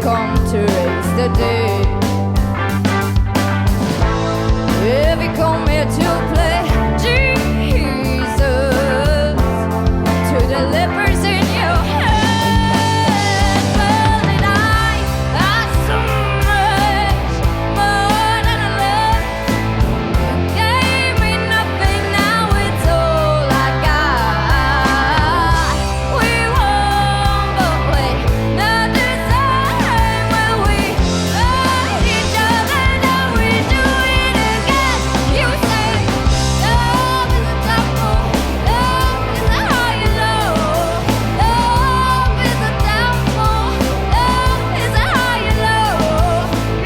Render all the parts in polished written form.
come to raise the dead. If you come here to play Jesus to the lepers in your head, well then I so much more than a love. You gave me nothing, now it's all I got. We won, but we're not the same. When we hurt each other, now we do it again. You say love is a temple, love is a high and low. Love is a temple, love is a high and low.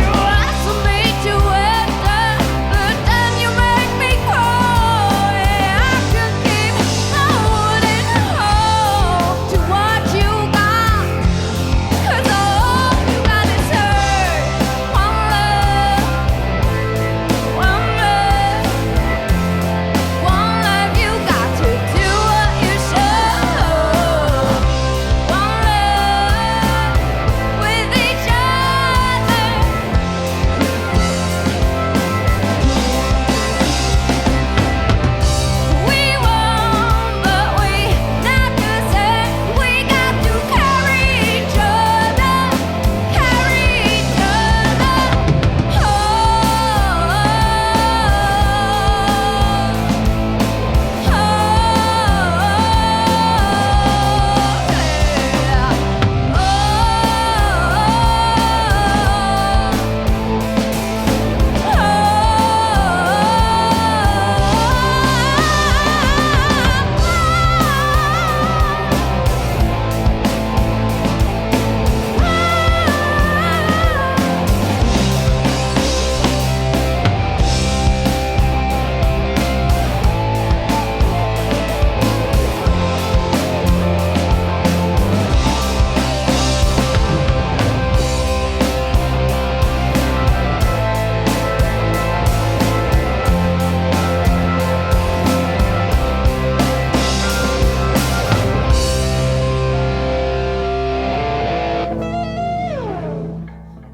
You ask me to enter, but then you make me crawl. Yeah, I just keep holding on to what you got, 'cause all you got is hurt. One love, one love, one love. You got to do what you should. One love with each other. We won, but we not the same. We got to carry each other, carry each other.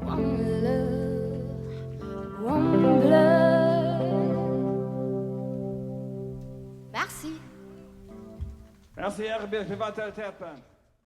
One love, one blood. Merci. Merci, Herbert, je vais Terpen.